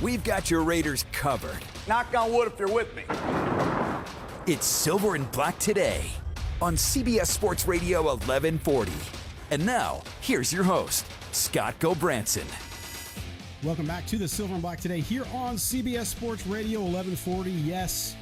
we've got your Raiders covered. Knock on wood if you're with me. It's Silver and Black Today on CBS Sports Radio 1140. And now, here's your host, Scott Gobranson. Welcome back to the Silver and Black Today here on CBS Sports Radio 1140. Yes,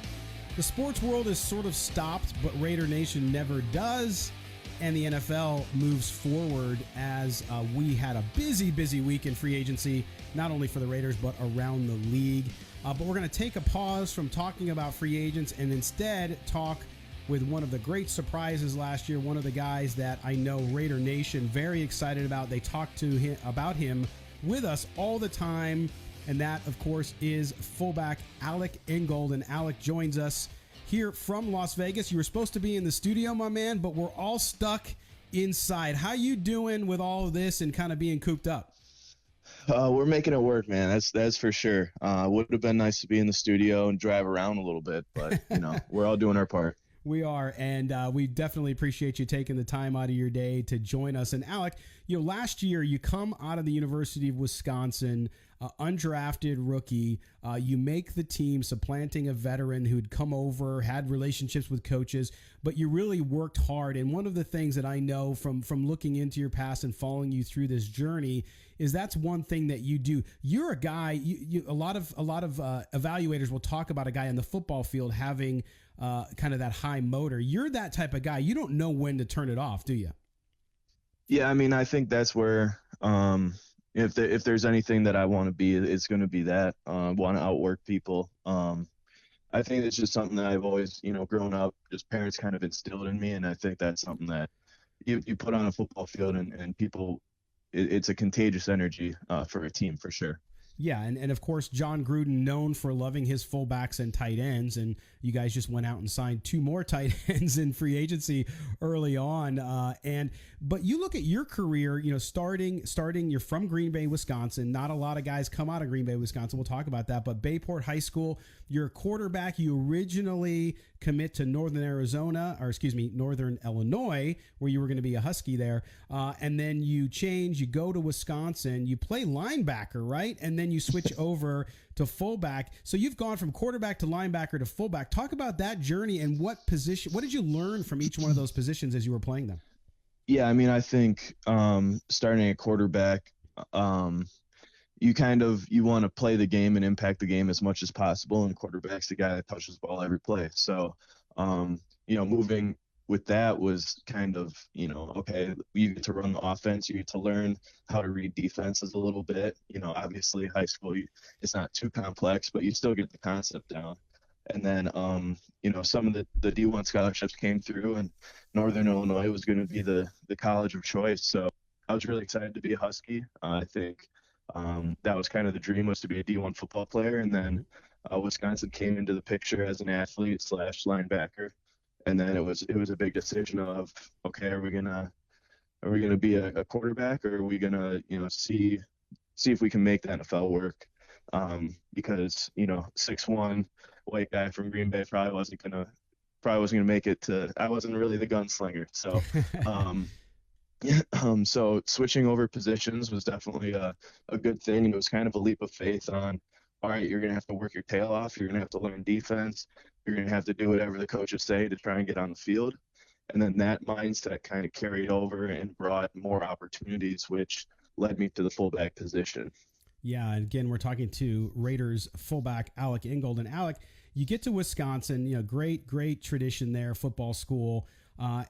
the sports world is sort of stopped, but Raider Nation never does. And the NFL moves forward as we had a busy week in free agency, not only for the Raiders, but around the league. But we're going to take a pause from talking about free agents and instead talk with one of the great surprises last year, one of the guys that I know Raider Nation very excited about. They talk to him about him with us all the time, and that, of course, is fullback Alec Ingold. And Alec joins us here from Las Vegas. You were supposed to be in the studio, my man, but we're all stuck inside. How you doing with all of this and kind of being cooped up? We're making it work, man. That's for sure. Would have been nice to be in the studio and drive around a little bit, but we're all doing our part. We are, and we definitely appreciate you taking the time out of your day to join us. And Alec, last year you come out of the University of Wisconsin, undrafted rookie. You make the team, supplanting a veteran who'd come over, had relationships with coaches, but you really worked hard. And one of the things that I know from looking into your past and following you through this journey is that's one thing that you do. You're a guy. A lot of evaluators will talk about a guy on the football field having kind of that high motor. You're that type of guy. You don't know when to turn it off, do you? Yeah, I mean, I think that's where if there's anything that I want to be, it's going to be that. Want to outwork people. I think it's just something that I've always, grown up, just parents kind of instilled in me, and I think that's something that you put on a football field and people, it's a contagious energy for a team for sure. Yeah, and of course, John Gruden, known for loving his fullbacks and tight ends, and you guys just went out and signed 2 more tight ends in free agency early on. But you look at your career, starting, you're from Green Bay, Wisconsin. Not a lot of guys come out of Green Bay, Wisconsin. We'll talk about that. But Bayport High School, you're a quarterback. You originally commit to Northern Illinois, where you were going to be a Husky there. And then you change, you go to Wisconsin, you play linebacker, right? And then you switch over to fullback. So you've gone from quarterback to linebacker to fullback. Talk about that journey and what did you learn from each one of those positions as you were playing them? Yeah, I mean, I think starting at quarterback, you want to play the game and impact the game as much as possible. And quarterback's the guy that touches the ball every play. So, moving with that was kind of, okay, you get to run the offense. You get to learn how to read defenses a little bit. Obviously high school, it's not too complex, but you still get the concept down. And then, some of the D1 scholarships came through, and Northern Illinois was going to be the college of choice. So I was really excited to be a Husky. I think that was kind of the dream, was to be a D1 football player. And then Wisconsin came into the picture as an athlete / linebacker. And then it was a big decision of, okay, are we gonna be a quarterback, or are we gonna see if we can make the NFL work? Because 6'1" white guy from Green Bay probably wasn't gonna make it to. I wasn't really the gunslinger, so so switching over positions was definitely a good thing, and it was kind of a leap of faith on, all right, you're gonna have to work your tail off, you're gonna have to learn defense. You're going to have to do whatever the coaches say to try and get on the field. And then that mindset kind of carried over and brought more opportunities, which led me to the fullback position. Yeah, and again, we're talking to Raiders fullback Alec Ingold. And Alec, you get to Wisconsin, great tradition there, football school,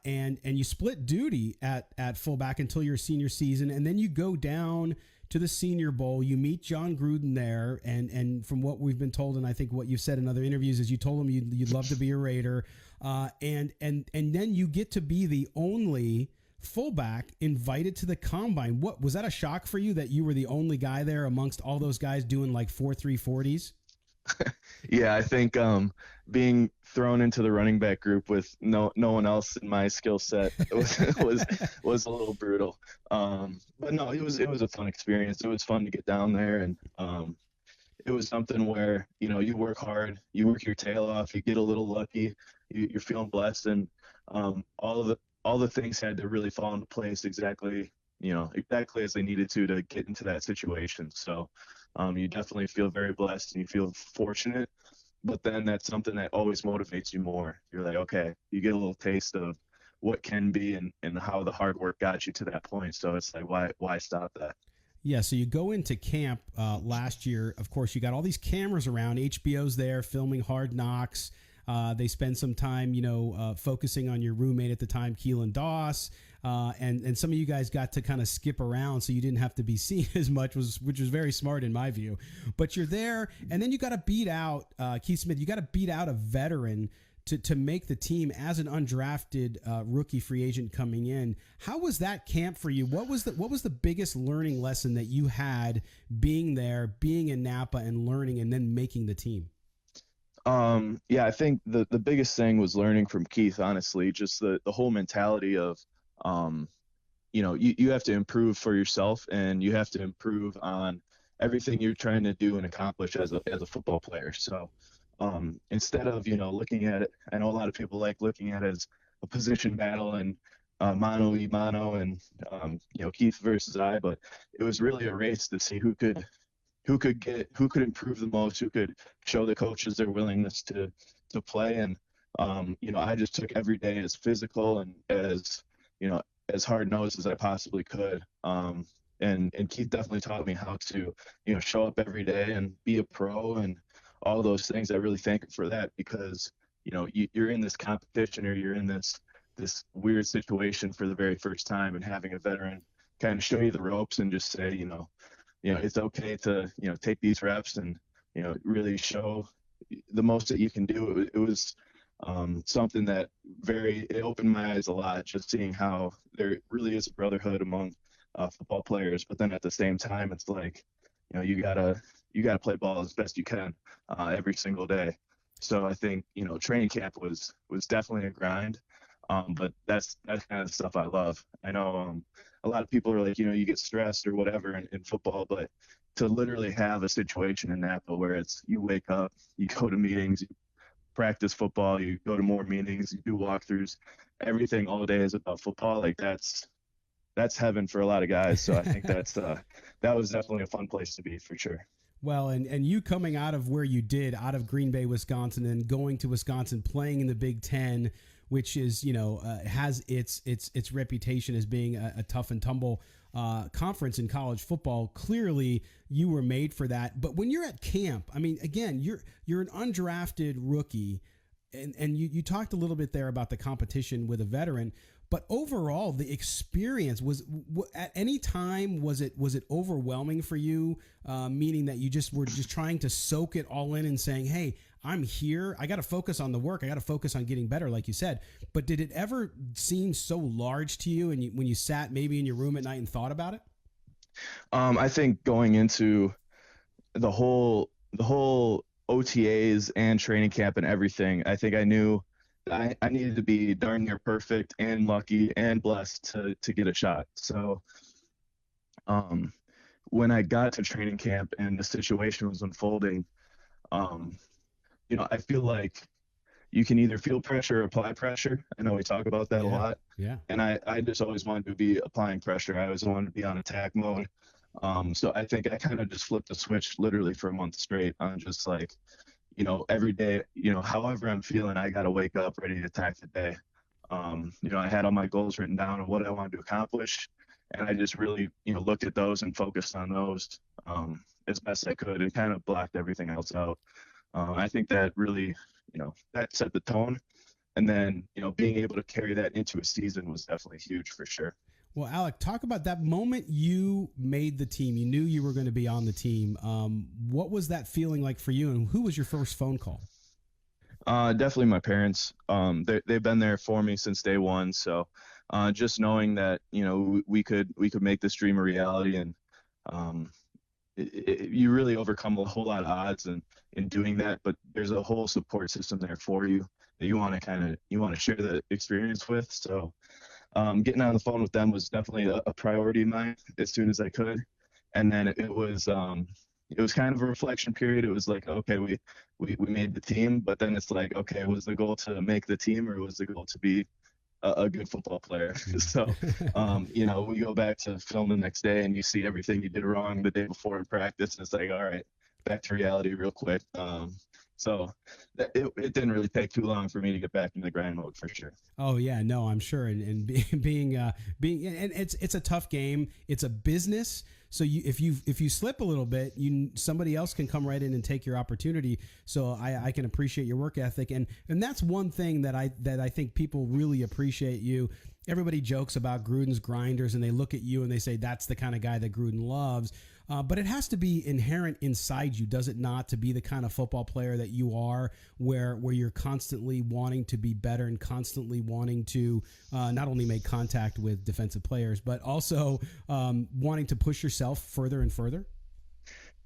and you split duty at fullback until your senior season, and then you go down to the Senior Bowl. You meet John Gruden there, and from what we've been told, and I think what you've said in other interviews, is you told him you'd love to be a Raider, and then you get to be the only fullback invited to the combine. What was that a shock for you that you were the only guy there amongst all those guys doing like 4.3 40s? Yeah, I think being thrown into the running back group with no one else in my skill set was a little brutal. But no, it was a fun experience. It was fun to get down there, and it was something where you work hard, you work your tail off, you get a little lucky, you're feeling blessed, and all the things had to really fall into place exactly exactly as they needed to get into that situation. So you definitely feel very blessed and you feel fortunate, but then that's something that always motivates you more. You're like, okay, you get a little taste of what can be and how the hard work got you to that point. So it's like, why stop that? Yeah, so you go into camp last year. Of course, you got all these cameras around. HBO's there filming Hard Knocks. They spend some time, focusing on your roommate at the time, Keelan Doss. And some of you guys got to kind of skip around so you didn't have to be seen as much, which was very smart in my view. But you're there, and then you got to beat out Keith Smith. You got to beat out a veteran to make the team as an undrafted rookie free agent coming in. How was that camp for you? What was the biggest learning lesson that you had being there, being in Napa and learning and then making the team? Yeah, I think the biggest thing was learning from Keith, honestly, just the whole mentality of, you have to improve for yourself and you have to improve on everything you're trying to do and accomplish as a football player. So instead of, looking at it, I know a lot of people like looking at it as a position battle and mano y mano and, Keith versus I, but it was really a race to see who could improve the most, who could show the coaches their willingness to play. And, I just took every day as physical and as hard nosed as I possibly could. And Keith definitely taught me how to, show up every day and be a pro and all those things. I really thank him for that because, you're in this competition or you're in this weird situation for the very first time, and having a veteran kind of show you the ropes and just say, it's okay to, take these reps and, really show the most that you can do. It was something that it opened my eyes a lot, just seeing how there really is a brotherhood among football players. But then at the same time, it's like, you gotta play ball as best you can every single day. So I think, training camp was definitely a grind. But that's kind of the stuff I love. I know a lot of people are like, you get stressed or whatever in football, but to literally have a situation in Napa where it's you wake up, you go to meetings, you practice football, you go to more meetings, you do walkthroughs, everything all day is about football. Like that's heaven for a lot of guys. So I think that was definitely a fun place to be for sure. Well, and you coming out of where you did, out of Green Bay, Wisconsin, and going to Wisconsin, playing in the Big Ten, which is, has its reputation as being a tough and tumble conference in college football. Clearly, you were made for that. But when you're at camp, I mean, again, you're an undrafted rookie, and you talked a little bit there about the competition with a veteran. But overall, the experience was at any time was it overwhelming for you? Meaning that you were just trying to soak it all in and saying, "Hey, I'm here. I got to focus on the work. I got to focus on getting better," like you said. But did it ever seem so large to you, and when you sat maybe in your room at night and thought about it? I think going into the whole OTAs and training camp and everything, I think I knew I needed to be darn near perfect and lucky and blessed to get a shot. So when I got to training camp and the situation was unfolding, I feel like you can either feel pressure or apply pressure. I know we talk about that a lot. Yeah. And I just always wanted to be applying pressure. I always wanted to be on attack mode. So I think I kind of just flipped the switch literally for a month straight on just like, every day, however I'm feeling, I got to wake up ready to attack the day. I had all my goals written down of what I wanted to accomplish. And I just really, looked at those and focused on those as best I could and kind of blocked everything else out. I think that really, that set the tone. And then, being able to carry that into a season was definitely huge for sure. Well, Alec, talk about that moment you made the team. You knew you were going to be on the team. What was that feeling like for you, and who was your first phone call? Definitely my parents. They've been there for me since day one. So just knowing that, we could make this dream a reality, and you really overcome a whole lot of odds in doing that. But there's a whole support system there for you that you want to share the experience with. So getting on the phone with them was definitely a priority of mine as soon as I could. And then it was kind of a reflection period. It was like, okay, we made the team, but then it's like, okay, was the goal to make the team or was the goal to be a good football player. So, we go back to film the next day and you see everything you did wrong the day before in practice. And it's like, all right, back to reality real quick. So it didn't really take too long for me to get back in the grind mode for sure. Oh yeah, no, I'm sure. And being and it's a tough game. It's a business. So if you slip a little bit, somebody else can come right in and take your opportunity. So I can appreciate your work ethic, and that's one thing that I think people really appreciate you. Everybody jokes about Gruden's grinders, and they look at you and they say that's the kind of guy that Gruden loves. But it has to be inherent inside you, does it not, to be the kind of football player that you are, where you're constantly wanting to be better and constantly wanting to not only make contact with defensive players, but also wanting to push yourself further and further?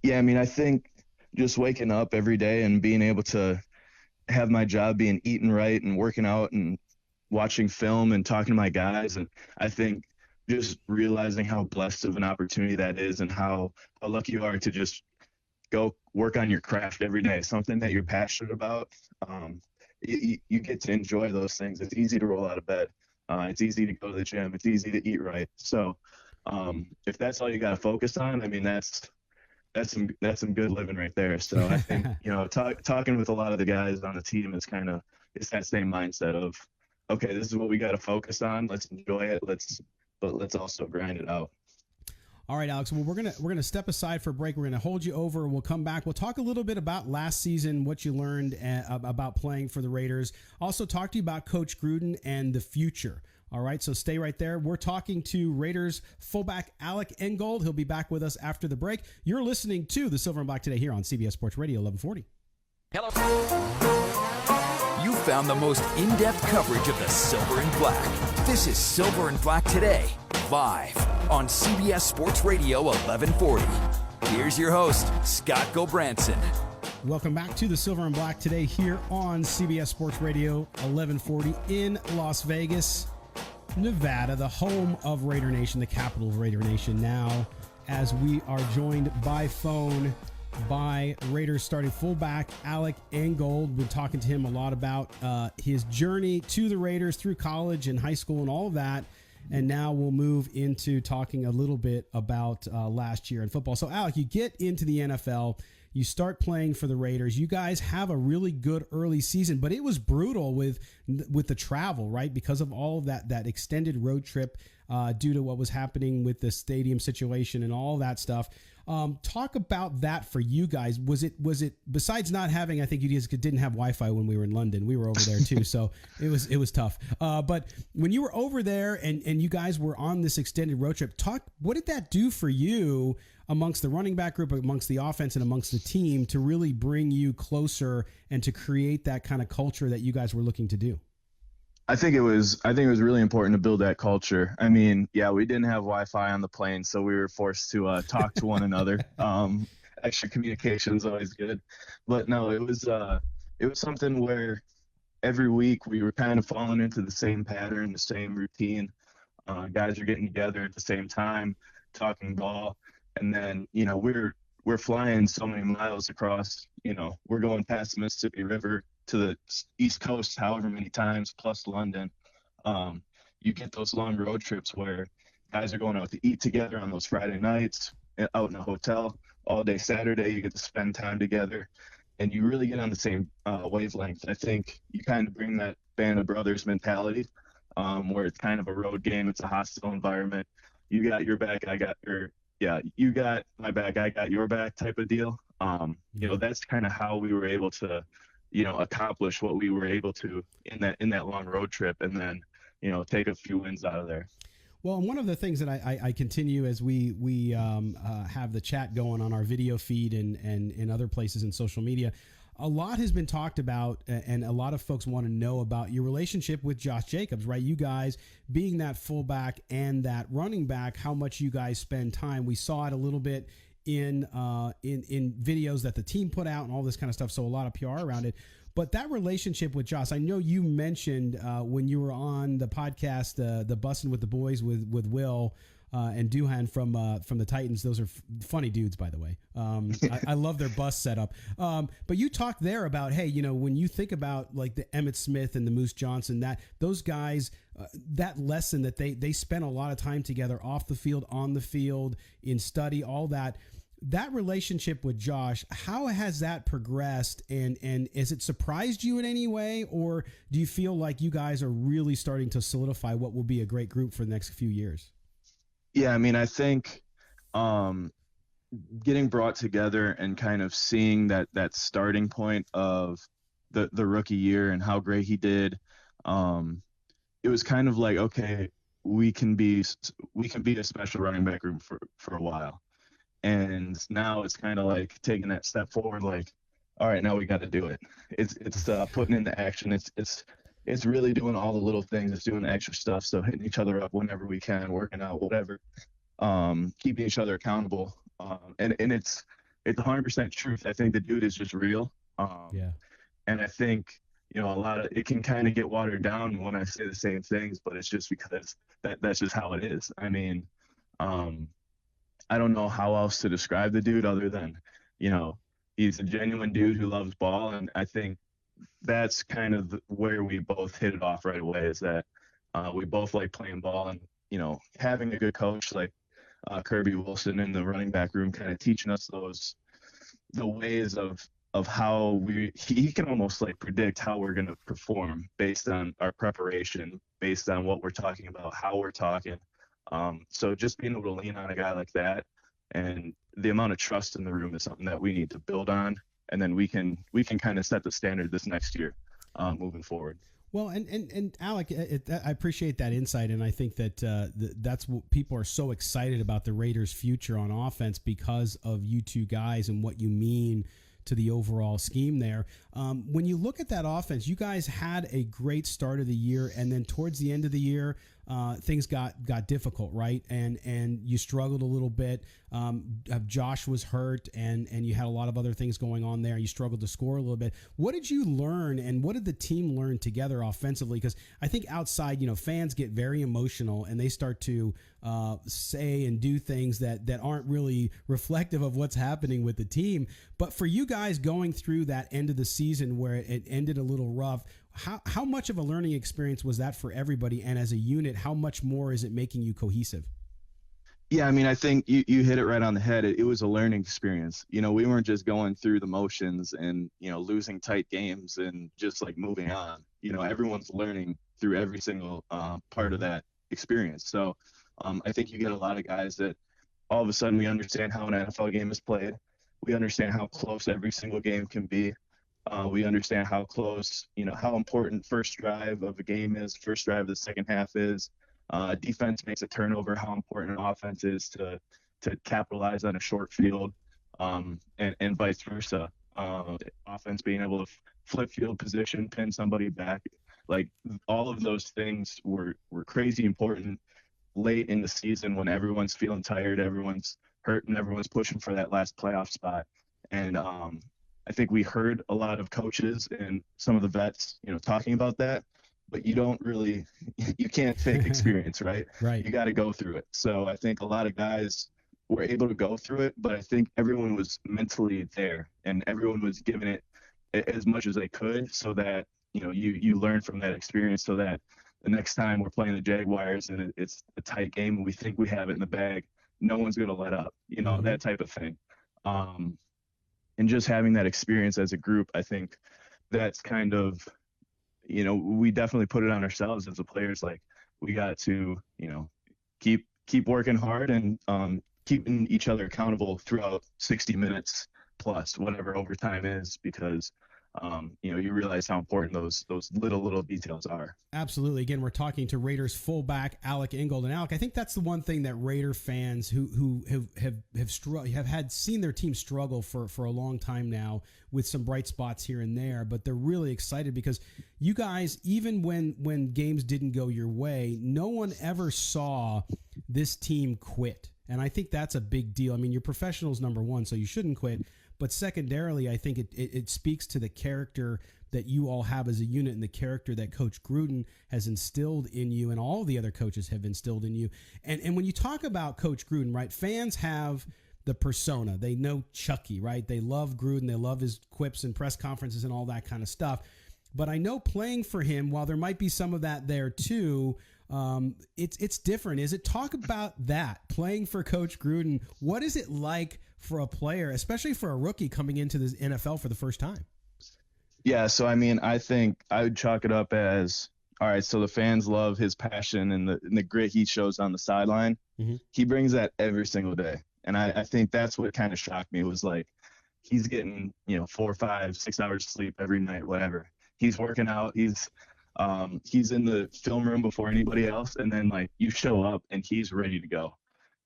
Yeah, I mean, I think just waking up every day and being able to have my job being eating right and working out and watching film and talking to my guys, and I think just realizing how blessed of an opportunity that is and how lucky you are to just go work on your craft every day, something that you're passionate about. You get to enjoy those things. It's easy to roll out of bed. It's easy to go to the gym. It's easy to eat right. So if that's all you got to focus on, I mean, that's some good living right there. So I think, talking with a lot of the guys on the team it's that same mindset of, okay, this is what we got to focus on. Let's enjoy it. But let's also grind it out. All right, Alex. Well, we're gonna step aside for a break. We're gonna hold you over. We'll come back. We'll talk a little bit about last season, what you learned about playing for the Raiders. Also, talk to you about Coach Gruden and the future. All right, so stay right there. We're talking to Raiders fullback Alec Ingold. He'll be back with us after the break. You're listening to the Silver and Black today here on CBS Sports Radio 1140. Hello. You found the most in-depth coverage of the Silver and Black. This is Silver and Black Today, live on CBS Sports Radio 1140. Here's your host, Scott Gobranson. Welcome back to the Silver and Black Today here on CBS Sports Radio 1140 in Las Vegas, Nevada, the home of Raider Nation, the capital of Raider Nation now, as we are joined by phone by Raiders starting fullback Alec Ingold. We're talking to him a lot about his journey to the Raiders through college and high school and all of that. And now we'll move into talking a little bit about last year in football. So, Alec, you get into the NFL. You start playing for the Raiders. You guys have a really good early season, but it was brutal with the travel, right? Because of all of that extended road trip due to what was happening with the stadium situation and all that stuff. Talk about that for you guys. Was it besides not having, I think you guys didn't have Wi-Fi when we were in London. We were over there too, so it was tough. But when you were over there and you guys were on this extended road trip, what did that do for you amongst the running back group, amongst the offense, and amongst the team to really bring you closer and to create that kind of culture that you guys were looking to do? I think it was really important to build that culture. I mean, yeah, we didn't have Wi-Fi on the plane, so we were forced to talk to one another. Extra communication is always good, but no, it was something where every week we were kind of falling into the same pattern, the same routine. Guys are getting together at the same time, talking ball, and then we're flying so many miles across. We're going past the Mississippi River to the East Coast however many times, plus London. You get those long road trips where guys are going out to eat together on those Friday nights, out in a hotel all day Saturday. You get to spend time together, and you really get on the same wavelength. I think you kind of bring that band of brothers mentality, where it's kind of a road game. It's a hostile environment. You got your back, you got my back, I got your back type of deal. That's kind of how we were able to accomplish what we were able to in that long road trip, and then take a few wins out of there. Well, one of the things that I continue as we have the chat going on our video feed and in other places in social media, a lot has been talked about, and a lot of folks want to know about your relationship with Josh Jacobs, right? You guys being that fullback and that running back, how much you guys spend time. We saw it a little bit in videos that the team put out and all this kind of stuff. So a lot of PR around it. But that relationship with Josh, I know you mentioned when you were on the podcast, the Bussin' with the Boys with Will, and Duhan from the Titans. Those are funny dudes, by the way. I love their bus setup. But you talked there about, hey, when you think about like the Emmitt Smith and the Moose Johnson, that those guys, that lesson that they spent a lot of time together off the field, on the field, in study, all that. That relationship with Josh, how has that progressed, and has it surprised you in any way, or do you feel like you guys are really starting to solidify what will be a great group for the next few years? Yeah, I mean, I think getting brought together and kind of seeing that starting point of the rookie year and how great he did, it was kind of like, okay, we can be a special running back group for a while. And now it's kind of like taking that step forward, like, all right, now we got to do it. It's putting into action. It's really doing all the little things. It's doing the extra stuff. So hitting each other up whenever we can, working out, whatever, keeping each other accountable. And it's 100% truth. I think the dude is just real. Yeah. And I think, a lot of it can kind of get watered down when I say the same things, but it's just because that's just how it is. I mean, I don't know how else to describe the dude other than, he's a genuine dude who loves ball. And I think that's kind of where we both hit it off right away, is that we both like playing ball, and, having a good coach like Kirby Wilson in the running back room, kind of teaching us the ways of how he can almost like predict how we're going to perform based on our preparation, based on what we're talking about, how we're talking. So just being able to lean on a guy like that, and the amount of trust in the room is something that we need to build on, and then we can kind of set the standard this next year, moving forward. Well, and Alec, I appreciate that insight, and I think that that's what people are so excited about the Raiders' future on offense, because of you two guys and what you mean to the overall scheme there. When you look at that offense, you guys had a great start of the year, and then towards the end of the year, things got difficult, right? And you struggled a little bit. Josh was hurt, and you had a lot of other things going on there. You struggled to score a little bit. What did you learn, and what did the team learn together offensively? Because I think outside, fans get very emotional, and they start to say and do things that aren't really reflective of what's happening with the team. But for you guys going through that end of the season where it ended a little rough, how much of a learning experience was that for everybody? And as a unit, how much more is it making you cohesive? Yeah, I mean, I think you hit it right on the head. It was a learning experience. We weren't just going through the motions and, losing tight games and just like moving on. Everyone's learning through every single part of that experience. So I think you get a lot of guys that all of a sudden we understand how an NFL game is played. We understand how close every single game can be. We understand how close, how important first drive of a game is, first drive of the second half is. Defense makes a turnover, how important an offense is to capitalize on a short field, and vice versa. Offense being able to flip field position, pin somebody back. Like, all of those things were crazy important late in the season when everyone's feeling tired, everyone's hurt, and everyone's pushing for that last playoff spot. And I think we heard a lot of coaches and some of the vets, talking about that, but you can't fake experience, right? Right. You got to go through it. So I think a lot of guys were able to go through it, but I think everyone was mentally there, and everyone was giving it as much as they could, so that, you learn from that experience, so that the next time we're playing the Jaguars and it's a tight game and we think we have it in the bag, no one's going to let up, Mm-hmm. that type of thing. And just having that experience as a group, I think that's kind of, we definitely put it on ourselves as the players. Like, we got to, keep working hard and keeping each other accountable throughout 60 minutes plus whatever overtime is, because you realize how important those little details are. Absolutely. Again, we're talking to Raiders fullback Alec Ingold. And Alec, I think that's the one thing that Raider fans who have had seen their team struggle for a long time now, with some bright spots here and there, but they're really excited because you guys, even when games didn't go your way, no one ever saw this team quit. And I think that's a big deal. I mean, you're professionals, number one, so you shouldn't quit. But secondarily, I think it speaks to the character that you all have as a unit and the character that Coach Gruden has instilled in you and all the other coaches have instilled in you. And when you talk about Coach Gruden, right, fans have the persona. They know Chucky, right? They love Gruden. They love his quips and press conferences and all that kind of stuff. But I know playing for him, while there might be some of that there too, it's different. Is it talk about that, playing for Coach Gruden? What is it like for a player, especially for a rookie coming into the NFL for the first time? Yeah, so I mean, I think I would chalk it up as, all right, so the fans love his passion and the grit he shows on the sideline. Mm-hmm. He brings that every single day. And I think that's what kind of shocked me, was like, he's getting, 4, 5, 6 hours sleep every night, whatever. He's working out. He's in the film room before anybody else. And then like you show up and he's ready to go.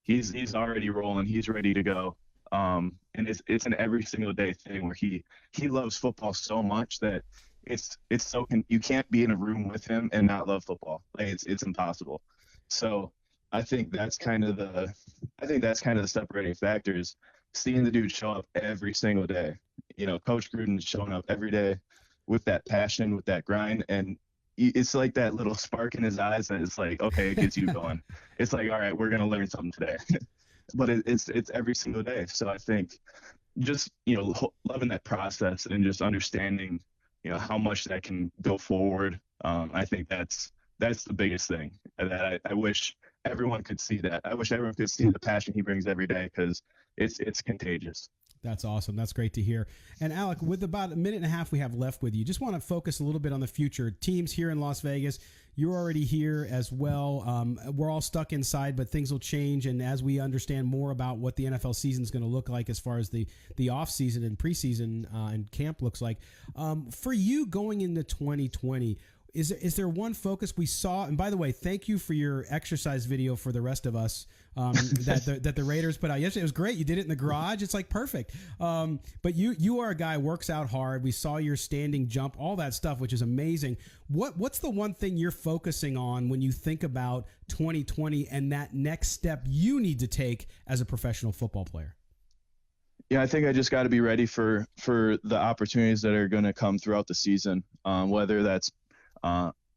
He's already rolling. He's ready to go. And it's an every single day thing where he loves football so much that you can't be in a room with him and not love football. Like it's impossible. So I think that's kind of the separating factors, seeing the dude show up every single day. Coach Gruden showing up every day with that passion, with that grind, and it's like that little spark in his eyes that it's like, okay, it gets you going. It's like, all right, we're gonna learn something today. But it's every single day. So I think just loving that process and just understanding how much that can go forward. I think that's the biggest thing that I wish everyone could see. That I wish everyone could see the passion he brings every day, because it's contagious. That's awesome. That's great to hear. And Alec, with about a minute and a half we have left with you, just want to focus a little bit on the future. Teams here in Las Vegas, you're already here as well. We're all stuck inside, but things will change. And as we understand more about what the NFL season is going to look like as far as the off season and preseason and camp looks like, for you going into 2020, is there one focus we saw? And by the way, thank you for your exercise video for the rest of us that the Raiders put out yesterday. It was great. You did it in the garage. It's like perfect. But you are a guy who works out hard. We saw your standing jump, all that stuff, which is amazing. What's the one thing you're focusing on when you think about 2020 and that next step you need to take as a professional football player? Yeah, I think I just got to be ready for the opportunities that are going to come throughout the season, whether that's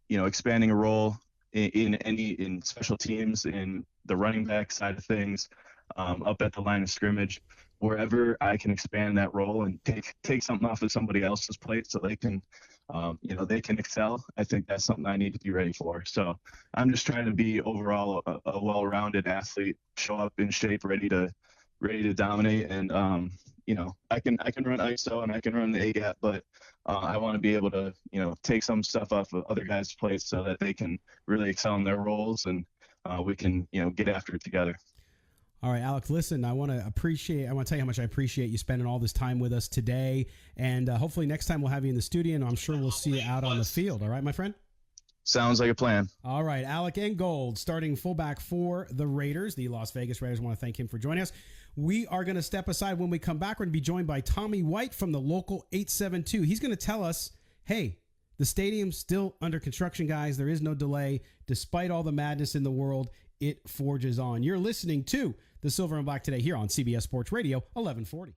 expanding a role in special teams, in the running back side of things, up at the line of scrimmage, wherever I can expand that role and take something off of somebody else's plate so they can, they can excel. I think that's something I need to be ready for. So I'm just trying to be overall a well-rounded athlete, show up in shape, ready to dominate. And, I can run ISO and I can run the A-gap, but I want to be able to, take some stuff off of other guys' plates so that they can really excel in their roles, and we can, get after it together. All right, Alec, listen, I want to tell you how much I appreciate you spending all this time with us today. And hopefully next time we'll have you in the studio, and I'm sure we'll see you out on the field. All right, my friend? Sounds like a plan. All right, Alec Ingold, starting fullback for the Raiders, the Las Vegas Raiders. I want to thank him for joining us. We are going to step aside. When we come back, we're going to be joined by Tommy White from the local 872. He's going to tell us, hey, the stadium's still under construction, guys. There is no delay. Despite all the madness in the world, it forges on. You're listening to the Silver and Black today here on CBS Sports Radio 1140.